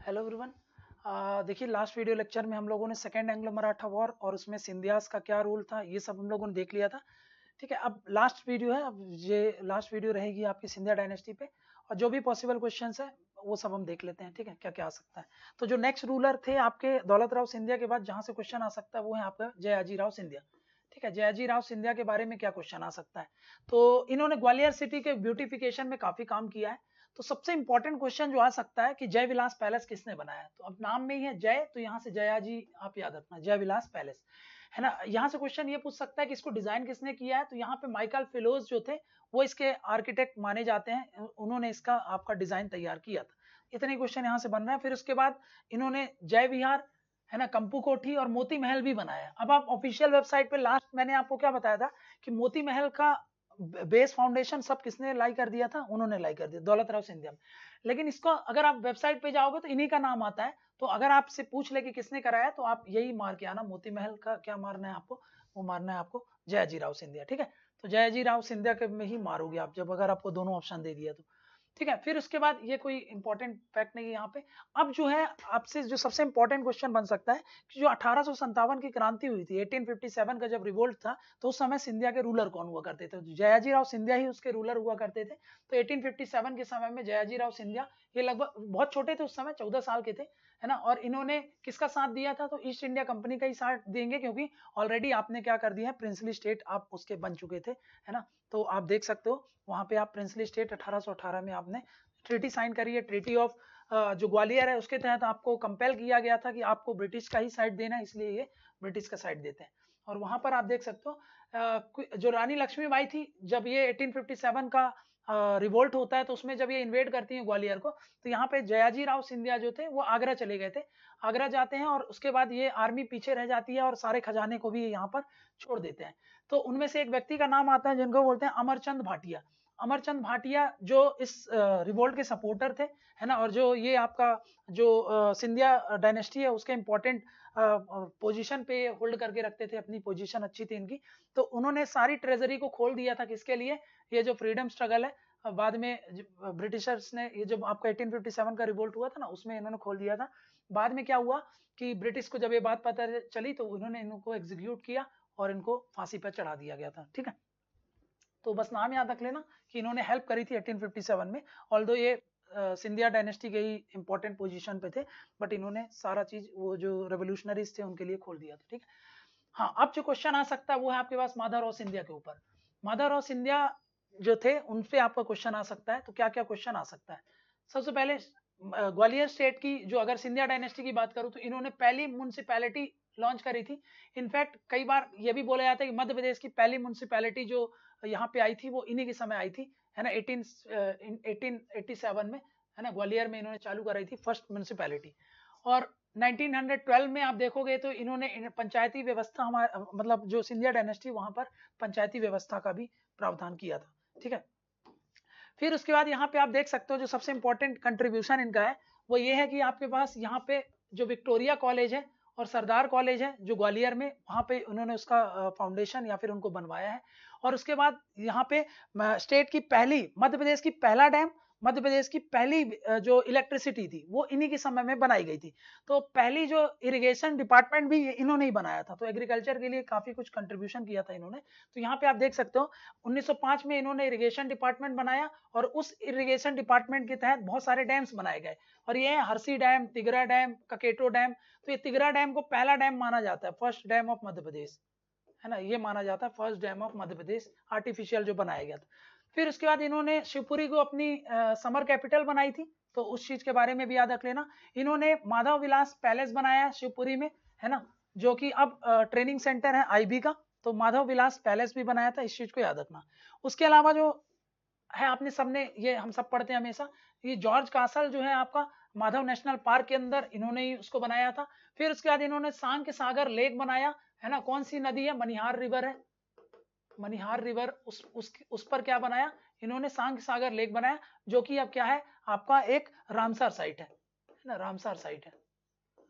Hello everyone. देखिए last video lecture में हम लोगों ने सेकेंड एंग्लो मराठा वॉर और उसमें सिंधियास का क्या रोल था ये सब हम लोगों ने देख लिया था। ठीक है, अब लास्ट वीडियो है, अब ये लास्ट वीडियो रहेगी आपकी सिंधिया डायनेस्टी पे और जो भी पॉसिबल क्वेश्चंस है वो सब हम देख लेते हैं। ठीक है, क्या क्या आ सकता है। तो जो नेक्स्ट रूलर थे आपके दौलत राव सिंधिया के बाद जहां से क्वेश्चन आ सकता है वो है आपका जयाजी राव सिंधिया। ठीक है, जयाजी राव सिंधिया के बारे में क्या क्वेश्चन आ सकता है। तो इन्होंने ग्वालियर सिटी के ब्यूटिफिकेशन में काफी काम किया है। तो सबसे इंपॉर्टेंट क्वेश्चन जो आ सकता है कि जय विलास पैलेस किसने बनाया। तो अब नाम में ही है जय, तो यहाँ से जयाजी आप याद रखना, जय विलास पैलेस है ना। यहाँ से क्वेश्चन ये पूछ सकता है कि इसको डिजाइन किसने किया है। तो यहाँ पे माइकल फिलोज जो थे वो इसके आर्किटेक्ट माने जाते हैं, उन्होंने इसका आपका डिजाइन तैयार किया था। इतने क्वेश्चन यहाँ से बन रहे हैं। फिर उसके बाद इन्होंने जय विहार है ना, कंपू कोठी और मोती महल भी बनाया। अब आप ऑफिशियल वेबसाइट पे लास्ट मैंने आपको क्या बताया था कि मोती महल का बेस फाउंडेशन सब किसने लाई कर दिया था, उन्होंने लाई कर दिया दौलत राव सिंधिया में। लेकिन इसको अगर आप वेबसाइट पे जाओगे तो इन्हीं का नाम आता है। तो अगर आपसे पूछ ले कि किसने कराया तो आप यही मार के आना, मोती महल का क्या मारना है आपको, वो मारना है आपको जयाजी राव सिंधिया। ठीक है, तो जयाजी राव सिंधिया के में ही मारोगे आप जब अगर आपको दोनों ऑप्शन दे दिया तो। ठीक है, फिर उसके बाद ये कोई इंपॉर्टेंट फैक्ट नहीं है यहाँ पे। अब जो है आपसे जो सबसे इंपॉर्टेंट क्वेश्चन बन सकता है कि जो 1857 की क्रांति हुई थी, 1857 का जब रिवोल्ट था, तो उस समय सिंधिया के रूलर कौन हुआ करते थे। जयाजी राव सिंधिया ही उसके रूलर हुआ करते थे। तो 1857 के समय में जयाजी राव सिंधिया ये लगभग बहुत छोटे थे उस समय, 14 साल के थे है ना। और इन्होंने किसका साथ दिया था, तो ईस्ट इंडिया कंपनी का ही साथ देंगे, क्योंकि ऑलरेडी आपने क्या कर दिया है, प्रिंसली स्टेट आप उसके बन चुके थे है ना। तो आप देख सकते हो वहां पे आप प्रिंसली स्टेट 1818 में आपने ट्रीटी साइन करी है। ट्रीटी ऑफ जो ग्वालियर है उसके तहत आपको कंपेल किया गया था कि आपको ब्रिटिश का ही साइड देना है, इसलिए ये ब्रिटिश का साइड देते हैं। और वहां पर आप देख सकते हो जो रानी लक्ष्मीबाई थी, जब ये 1857 का रिवोल्ट होता है तो उसमें जब ये इन्वेड करती हैं ग्वालियर को, तो यहाँ पे जयाजी राव सिंधिया जो थे वो आगरा चले गए थे। आगरा जाते हैं और उसके बाद ये आर्मी पीछे रह जाती है और सारे खजाने को भी यहाँ पर छोड़ देते हैं। तो उनमें से एक व्यक्ति का नाम आता है जिनको बोलते हैं अमरचंद भाटिया। अमरचंद भाटिया जो इस रिवोल्ट के सपोर्टर थे है ना, और जो ये आपका जो सिंधिया डायनेस्टी है उसके इंपॉर्टेंट पोजीशन पे होल्ड करके रखते थे, अपनी पोजीशन अच्छी थी इनकी। तो उन्होंने सारी ट्रेजरी को खोल दिया था, किसके लिए, ये जो फ्रीडम स्ट्रगल है बाद में ब्रिटिशर्स ने, ये जब आपका 1857 का रिवोल्ट हुआ था ना उसमें इन्होंने खोल दिया था। बाद में क्या हुआ कि ब्रिटिश को जब ये बात पता चली तो उन्होंने इनको एग्जीक्यूट किया और इनको फांसी पर चढ़ा दिया गया था। ठीक है, तो बस नाम याद रख लेना कि इन्होंने हेल्प करी थी 1857 में। ऑल्दो ये सिंधिया डायनेस्टी के ही इंपॉर्टेंट पोजीशन पे थे, बट इन्होंने सारा चीज वो जो रेवोल्यूशनरीज थे उनके लिए खोल दिया था। ठीक है, हाँ अब जो क्वेश्चन आ सकता है वो है आपके पास माधवराव सिंधिया के ऊपर। माधवराव सिंधिया जो थे उन पे आपका क्वेश्चन आ सकता है। तो क्या क्या क्वेश्चन आ सकता है। सबसे पहले ग्वालियर स्टेट की जो अगर सिंधिया डायनेस्टी की बात करूं तो इन्होंने पहली म्युनिसिपैलिटी लॉन्च करी थी। इनफैक्ट कई बार ये भी बोला जाता है कि मध्य प्रदेश की पहली म्युनिसिपैलिटी जो यहाँ पे आई थी वो इन्हीं के समय आई थी है ना, 1887 में है ना, ग्वालियर में इन्होंने चालू कराई थी फर्स्ट म्युनिसिपैलिटी। और 1912 में आप देखोगे तो इन्होंने पंचायती व्यवस्था हमारे मतलब जो सिंधिया डायनेस्टी वहां पर पंचायती व्यवस्था का भी प्रावधान किया था। ठीक है, फिर उसके बाद यहाँ पे आप देख सकते हो जो सबसे इंपॉर्टेंट कंट्रीब्यूशन इनका है वो ये है कि आपके पास यहाँ पे जो विक्टोरिया कॉलेज है और सरदार कॉलेज है जो ग्वालियर में, वहां पे उन्होंने उसका फाउंडेशन या फिर उनको बनवाया है। और उसके बाद यहाँ पे स्टेट की पहली, मध्य प्रदेश की पहला डैम, मध्य प्रदेश की पहली जो इलेक्ट्रिसिटी थी वो इन्हीं के समय में बनाई गई थी। तो पहली जो इरिगेशन डिपार्टमेंट भी इन्होंने ही बनाया था। तो एग्रीकल्चर के लिए काफी कुछ कंट्रीब्यूशन किया था इन्होंने। तो यहाँ पे आप देख सकते हो 1905 में इन्होंने इरिगेशन डिपार्टमेंट बनाया और उस इरिगेशन डिपार्टमेंट के तहत बहुत सारे डैम्स बनाए गए। और ये हरसी डैम, तिगरा डैम, ककेटो डैम। तो ये तिगरा डैम को पहला डैम माना जाता है, first dam of Madhya Pradesh है ना, ये माना जाता है first dam of Madhya Pradesh, artificial जो बनाया गया था। फिर उसके बाद इन्होंने शिवपुरी को अपनी समर कैपिटल बनाई थी, तो उस चीज के बारे में भी याद रख लेना। इन्होंने माधव विलास पैलेस बनाया शिवपुरी में है ना, जो कि अब ट्रेनिंग सेंटर है आईबी का। तो माधव विलास पैलेस भी बनाया था, इस चीज को याद रखना। उसके अलावा जो है आपने सबने ये हम सब पढ़ते हैं हमेशा, ये जॉर्ज कासल जो है आपका माधव नेशनल पार्क के अंदर इन्होंने ही उसको बनाया था। फिर उसके बाद इन्होंने सांक सागर लेक बनाया है ना, कौन सी नदी है, मनिहार रिवर है, मनिहार रिवर उस पर क्या बनाया इन्होंने, सांक सागर लेक बनाया, जो कि अब क्या है आपका एक रामसर साइट है ना, रामसर साइट है,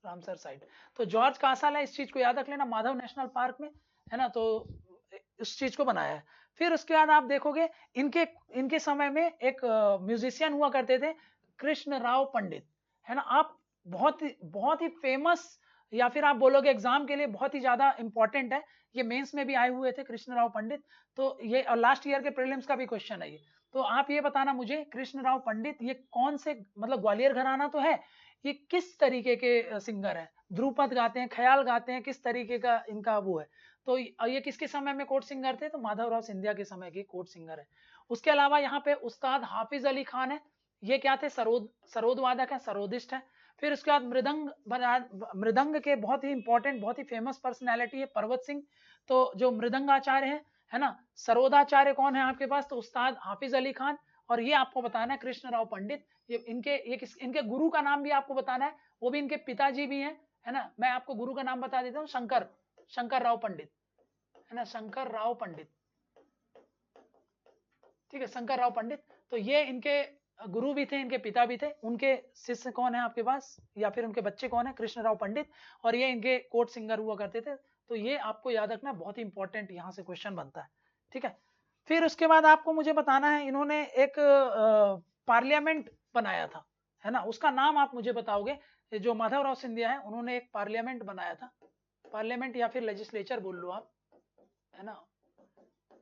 रामसर साइट। तो जॉर्ज कासल है, इस चीज को याद रख लेना, माधव नेशनल पार्क में है ना, तो उस चीज को बनाया है। फिर उसके बाद आप देखोगे इनके इनके समय में एक म्यूजिशियन हुआ करते थे कृष्ण राव पंडित है ना। आप बहुत ही फेमस, या फिर आप बोलोगे एग्जाम के लिए बहुत ही ज्यादा इंपॉर्टेंट है। ये मेंस में भी आए हुए थे कृष्ण राव पंडित, तो ये लास्ट ईयर के प्रीलिम्स का भी क्वेश्चन है ये। तो आप ये बताना मुझे, कृष्ण राव पंडित ये कौन से, मतलब ग्वालियर घराना तो है, ये किस तरीके के सिंगर है, ध्रुपद गाते हैं, ख्याल गाते हैं, किस तरीके का इनका वो है। तो ये किसके समय में कोर्ट सिंगर थे, तो माधवराव सिंधिया के समय के कोर्ट सिंगर है। उसके अलावा यहाँ पे उस्ताद हाफिज अली खान है, ये क्या थे, सरोद वादक है, सरोदिस्ट है। फिर उसके बाद मृदंग के बहुत ही इंपॉर्टेंट, बहुत ही फेमस पर्सनैलिटी है पर्वत सिंह, तो जो मृदंग आचार्य है ना। सरोदाचार्य कौन है आपके पास, तो उस्ताद हाफिज अली खान। और ये आपको बताना है कृष्ण राव पंडित, इनके गुरु का नाम भी आपको बताना है, वो भी इनके पिताजी भी हैं, है ना। मैं आपको गुरु का नाम बता देता हूँ, शंकर राव पंडित, है ना, शंकर राव पंडित, ठीक है, शंकर राव पंडित। तो ये इनके गुरु भी थे, इनके पिता भी थे। उनके शिष्य कौन है आपके पास, या फिर उनके बच्चे कौन है, कृष्ण राव पंडित, और ये इनके कोर्ट सिंगर हुआ करते थे। तो ये आपको याद रखना, बहुत ही इंपॉर्टेंट यहाँ से क्वेश्चन बनता है, ठीक है। फिर उसके बाद आपको मुझे बताना है, इन्होंने एक पार्लियामेंट बनाया था, है ना, उसका नाम आप मुझे बताओगे। जो माधवराव सिंधिया है, उन्होंने एक पार्लियामेंट बनाया था, पार्लियामेंट या फिर लेजिस्लेचर बोल लो आप, है ना,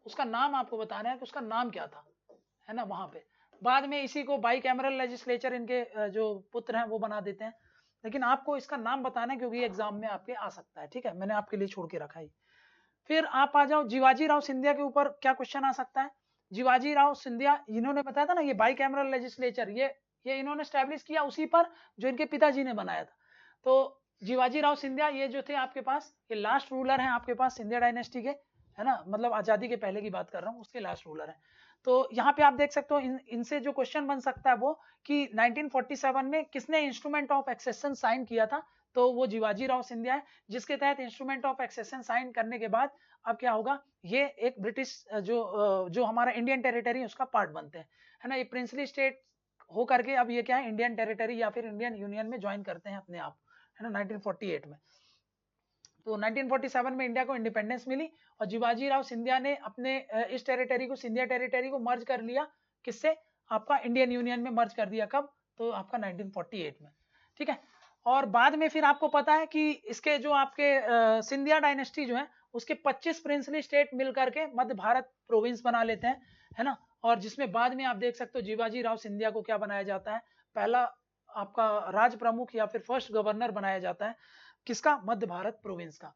उसका नाम आपको बताना है कि उसका नाम क्या था, है ना। वहां पे बाद में इसी को बाई कैमरल लेजिस्लेचर इनके जो पुत्र हैं वो बना देते हैं, लेकिन आपको इसका नाम बताना है क्योंकि एग्जाम में आपके आ सकता है, ठीक है, मैंने आपके लिए छोड़ के रखा है। फिर आप आ जाओ जीवाजी राव सिंधिया के ऊपर, क्या क्वेश्चन आ सकता है। जीवाजी राव सिंधिया, इन्होंने बताया था ना ये बाई कैमरल लेजिस्लेचर, ये इन्होंने स्टैब्लिश किया उसी पर जो इनके पिताजी ने बनाया था। तो जीवाजी राव सिंधिया ये जो थे आपके पास, ये लास्ट रूलर हैं आपके पास सिंधिया डायनेस्टी के, है ना, मतलब आजादी के पहले की बात कर रहा हूँ, उसके लास्ट रूलर हैं। तो यहाँ पे आप देख सकते हो इनसे जो क्वेश्चन बन सकता है वो, कि 1947 में किसने इंस्ट्रूमेंट ऑफ एक्सेशन साइन किया था, तो वो जीवाजी राव सिंधिया है, जिसके तहत इंस्ट्रूमेंट ऑफ एक्सेशन साइन करने के बाद अब क्या होगा, ये एक ब्रिटिश जो हमारा इंडियन टेरिटरी है उसका पार्ट बनते हैं, है ना। ये प्रिंसली स्टेट हो करके अब ये क्या है, इंडियन टेरिटरी या फिर इंडियन यूनियन में ज्वाइन करते हैं अपने आप, है ना, 1948 में। तो 1947 में इंडिया को इंडिपेंडेंस मिली, और जीवाजी राव सिंधिया ने अपने इस टेरिटरी को, सिंधिया टेरिटरी को मर्ज कर लिया, किससे, आपका इंडियन यूनियन में मर्ज कर दिया, कब, तो आपका 1948 में, ठीक है। और बाद में फिर आपको पता है कि इसके जो आपके सिंधिया डायनेस्टी जो है, उसके 25 प्रिंसली स्टेट मिल करके मध्य भारत प्रोविंस बना लेते हैं, है ना। और जिसमें बाद में आप देख सकते हो जीवाजी राव सिंधिया को क्या बनाया जाता है, पहला आपका राज प्रमुख या फिर फर्स्ट गवर्नर बनाया जाता है, किसका, मध्य भारत प्रोविंस का।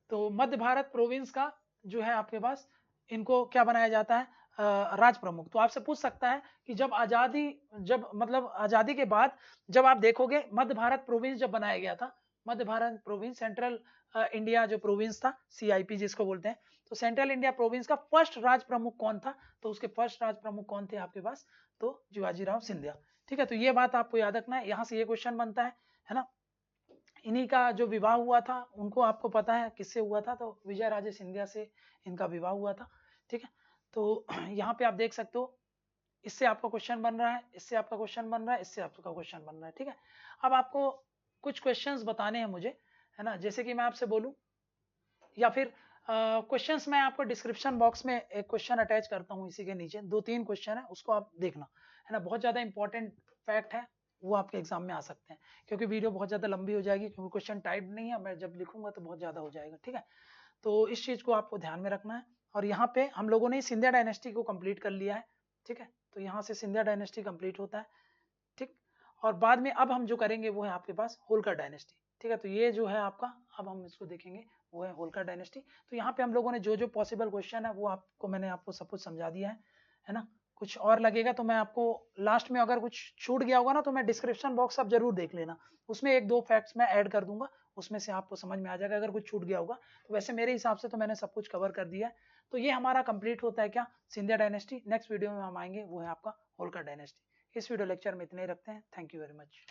तो मध्य भारत प्रोविंस का जो है आपके पास, इनको क्या बनाया जाता है, राज प्रमुख। तो आपसे पूछ सकता है कि जब मतलब आजादी के बाद जब आप देखोगे मध्य भारत प्रोविंस जब बनाया गया था, मध्य भारत प्रोविंस सेंट्रल इंडिया जो प्रोविंस था, सीआईपी जिसको बोलते हैं, तो सेंट्रल इंडिया प्रोविंस का फर्स्ट राज प्रमुख कौन था, तो उसके फर्स्ट राज प्रमुख कौन थे आपके पास, तो जीवाजी राव सिंधिया, ठीक है। तो ये बात आपको याद रखना है, यहाँ से ये क्वेश्चन बनता है ना। इन्हीं का जो विवाह हुआ था, उनको आपको पता है किससे हुआ था, तो विजय राजे सिंधिया से इनका विवाह हुआ था, ठीक है। तो यहाँ पे आप देख सकते हो, इससे आपका क्वेश्चन बन रहा है, इससे आपका क्वेश्चन बन रहा है, इससे आपका क्वेश्चन बन रहा है, ठीक है। अब आपको कुछ क्वेश्चंस बताने हैं मुझे, है ना, जैसे कि मैं आपसे बोलूं, या फिर क्वेश्चंस मैं आपको डिस्क्रिप्शन बॉक्स में एक क्वेश्चन अटैच करता हूँ, इसी के नीचे 2-3 क्वेश्चन है, उसको आप देखना, है ना, बहुत ज्यादा इंपॉर्टेंट फैक्ट है, वो आपके एग्जाम में आ सकते हैं, क्योंकि वीडियो बहुत ज्यादा लंबी हो जाएगी, क्योंकि क्वेश्चन टाइप नहीं है, मैं जब लिखूंगा तो बहुत ज्यादा हो जाएगा, ठीक है। तो इस चीज को आपको ध्यान में रखना है। और यहाँ पे हम लोगों ने सिंधिया डायनेस्टी को कंप्लीट कर लिया है, ठीक है। तो यहाँ से सिंधिया डायनेस्टी कंप्लीट होता है, ठीक। और बाद में अब हम जो करेंगे वो है आपके पास होलकर डायनेस्टी, ठीक है। तो ये जो है आपका, अब हम इसको देखेंगे, वो है होलकर डायनेस्टी। तो यहाँ पे हम लोगों ने जो जो पॉसिबल क्वेश्चन है वो आपको, मैंने आपको सब कुछ समझा दिया है ना। कुछ और लगेगा तो मैं आपको लास्ट में, अगर कुछ छूट गया होगा ना, तो मैं डिस्क्रिप्शन बॉक्स आप जरूर देख लेना, उसमें 1-2 फैक्ट्स मैं ऐड कर दूंगा, उसमें से आपको समझ में आ जाएगा अगर कुछ छूट गया होगा। तो वैसे मेरे हिसाब से तो मैंने सब कुछ कवर कर दिया है। तो ये हमारा कंप्लीट होता है क्या, सिंधिया डायनेस्टी। नेक्स्ट वीडियो में हम आएंगे, वो है आपका होलकर डायनेस्टी। इस वीडियो लेक्चर में इतने ही रखते हैं। Thank you very much.